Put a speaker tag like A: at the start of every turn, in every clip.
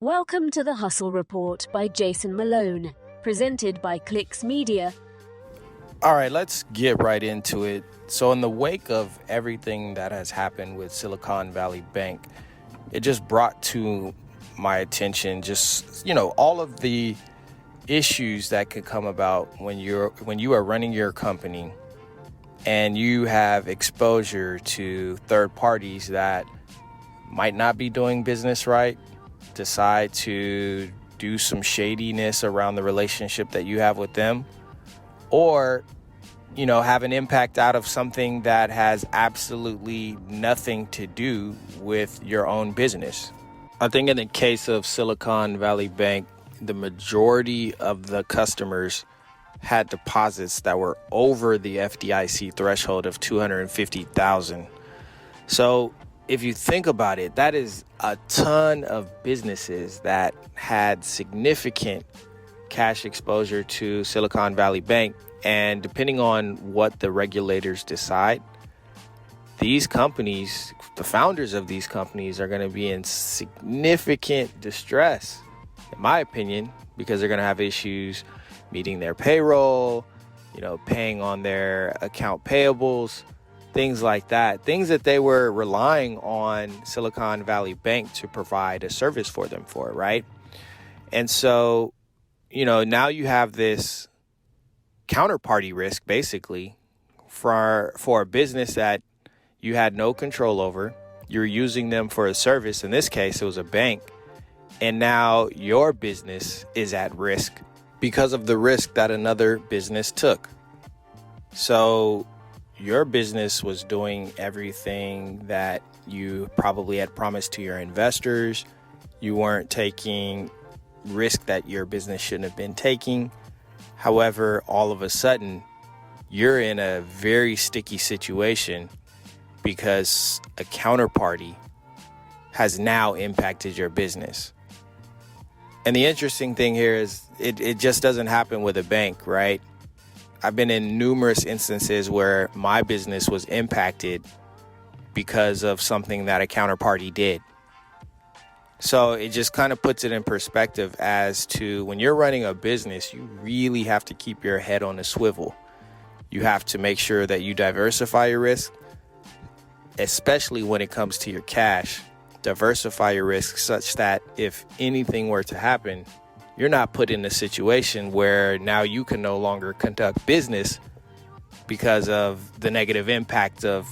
A: Welcome to the Hustle Report by Jason Malone, presented by Clicks Media.
B: All right, let's get right into it. So in the wake of everything that has happened with Silicon Valley Bank, it just brought to my attention all of the issues that could come about when you are running your company and you have exposure to third parties that might not be doing business right, decide to do some shadiness around the relationship that you have with them, or have an impact out of something that has absolutely nothing to do with your own business. I think in the case of Silicon Valley Bank, the majority of the customers had deposits that were over the FDIC threshold of $250,000. So if you think about it, that is a ton of businesses that had significant cash exposure to Silicon Valley Bank. And depending on what the regulators decide, these companies, the founders of these companies, are going to be in significant distress, in my opinion, because they're going to have issues meeting their payroll, paying on their account payables, things like that, things that they were relying on Silicon Valley Bank to provide a service for them for, right? And so, now you have this counterparty risk, basically, for a business that you had no control over. You're using them for a service. In this case, it was a bank. And now your business is at risk because of the risk that another business took. So your business was doing everything that you probably had promised to your investors. You weren't taking risk that your business shouldn't have been taking. However, all of a sudden, you're in a very sticky situation because a counterparty has now impacted your business. And the interesting thing here is it just doesn't happen with a bank, right? I've been in numerous instances where my business was impacted because of something that a counterparty did. So it just kind of puts it in perspective as to when you're running a business, you really have to keep your head on a swivel. You have to make sure that you diversify your risk, especially when it comes to your cash. Diversify your risk such that if anything were to happen, you're not put in a situation where now you can no longer conduct business because of the negative impact of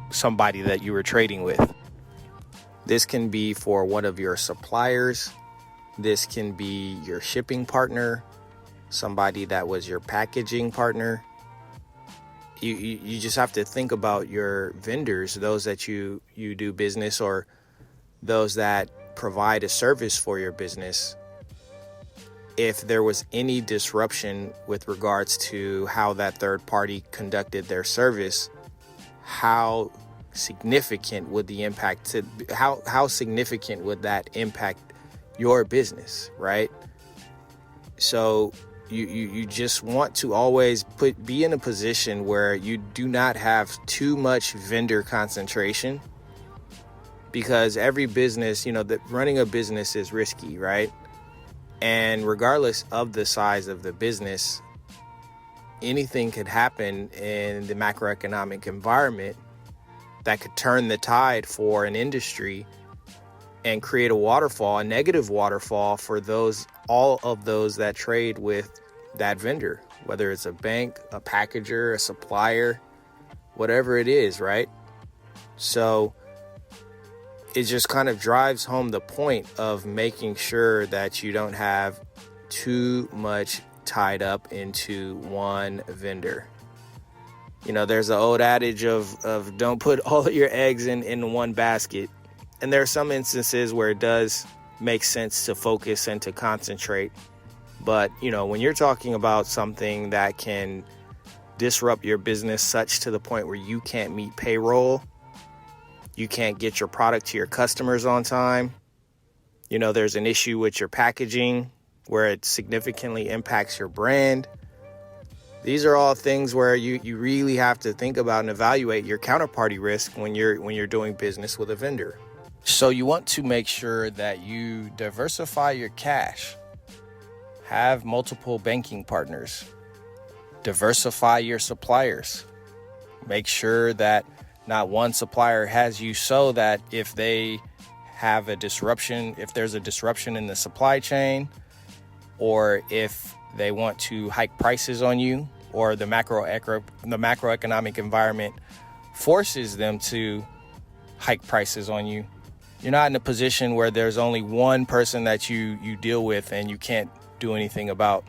B: somebody that you were trading with. This can be for one of your suppliers. This can be your shipping partner, somebody that was your packaging partner. You just have to think about your vendors, those that you do business or those that provide a service for your business. If there was any disruption with regards to how that third party conducted their service, how significant would the impact how significant would that impact your business, right? So you just want to always be in a position where you do not have too much vendor concentration, because every business, that running a business is risky, right? And regardless of the size of the business, anything could happen in the macroeconomic environment that could turn the tide for an industry and create a negative waterfall for all of those that trade with that vendor, whether it's a bank, a packager, a supplier, whatever it is, right? So it just kind of drives home the point of making sure that you don't have too much tied up into one vendor. There's an old adage of don't put all of your eggs in one basket. And there are some instances where it does make sense to focus and to concentrate. But, when you're talking about something that can disrupt your business such to the point where you can't meet payroll, you can't get your product to your customers on time, there's an issue with your packaging where it significantly impacts your brand. These are all things where you really have to think about and evaluate your counterparty risk when you're doing business with a vendor. So you want to make sure that you diversify your cash, have multiple banking partners, diversify your suppliers, make sure that not one supplier has you so that if they have a disruption, if there's a disruption in the supply chain, or if they want to hike prices on you, or the macroeconomic environment forces them to hike prices on you, you're not in a position where there's only one person that you deal with and you can't do anything about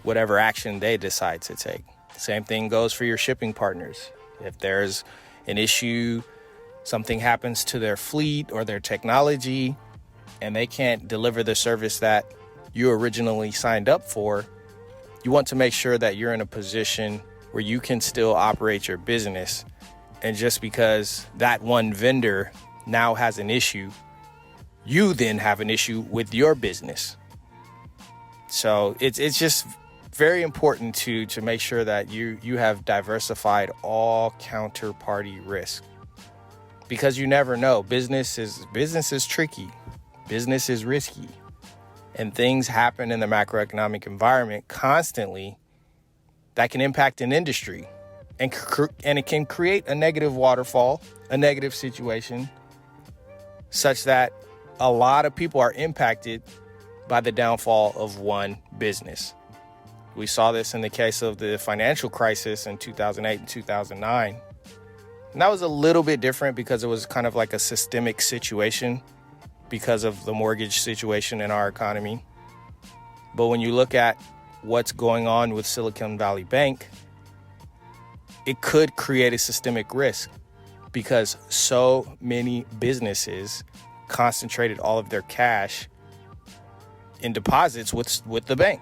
B: whatever action they decide to take. Same thing goes for your shipping partners. If there's an issue, something happens to their fleet or their technology, and they can't deliver the service that you originally signed up for, you want to make sure that you're in a position where you can still operate your business. And just because that one vendor now has an issue, you then have an issue with your business. So it's just very important to make sure that you have diversified all counterparty risk, because you never know. Business is tricky. Business is risky. And things happen in the macroeconomic environment constantly that can impact an industry, and it can create a negative waterfall, a negative situation, such that a lot of people are impacted by the downfall of one business. We saw this in the case of the financial crisis in 2008 and 2009. And that was a little bit different because it was kind of like a systemic situation because of the mortgage situation in our economy. But when you look at what's going on with Silicon Valley Bank, it could create a systemic risk because so many businesses concentrated all of their cash in deposits with the bank.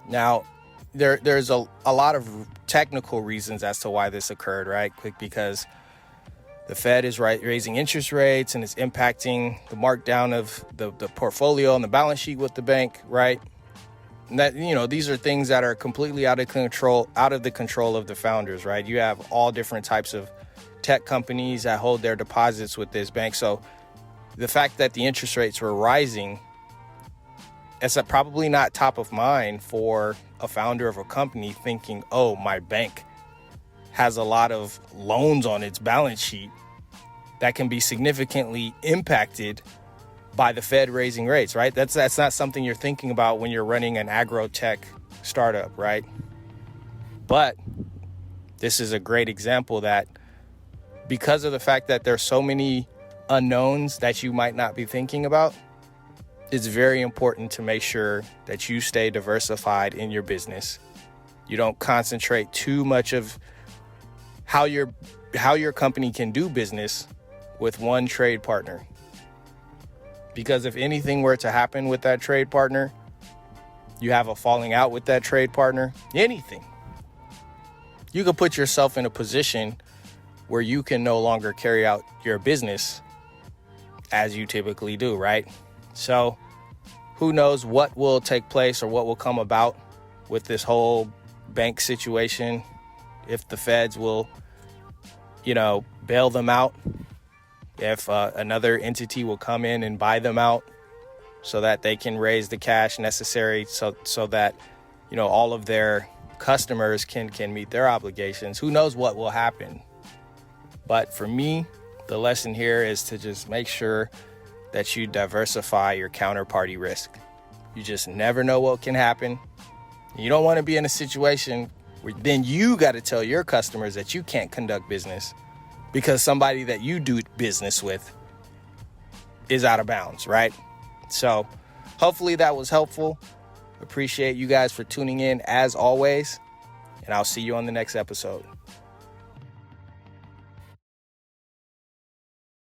B: Now, there's a lot of technical reasons as to why this occurred, right? Because the Fed is raising interest rates and it's impacting the markdown of the portfolio and the balance sheet with the bank, right? And that, these are things that are completely out of the control of the founders, right? You have all different types of tech companies that hold their deposits with this bank. So the fact that the interest rates were rising, it's probably not top of mind for a founder of a company thinking, oh, my bank has a lot of loans on its balance sheet that can be significantly impacted by the Fed raising rates, right? That's not something you're thinking about when you're running an agro-tech startup, right? But this is a great example that because of the fact that there's so many unknowns that you might not be thinking about, it's very important to make sure that you stay diversified in your business. You don't concentrate too much of how your company can do business with one trade partner. Because if anything were to happen with that trade partner, you have a falling out with that trade partner, anything, you could put yourself in a position where you can no longer carry out your business as you typically do, right? So who knows what will take place or what will come about with this whole bank situation, if the feds will, bail them out, if another entity will come in and buy them out so that they can raise the cash necessary so that, all of their customers can meet their obligations. Who knows what will happen? But for me, the lesson here is to just make sure that you diversify your counterparty risk. You just never know what can happen. You don't want to be in a situation where then you got to tell your customers that you can't conduct business because somebody that you do business with is out of bounds, right? So hopefully that was helpful. Appreciate you guys for tuning in as always, and I'll see you on the next episode.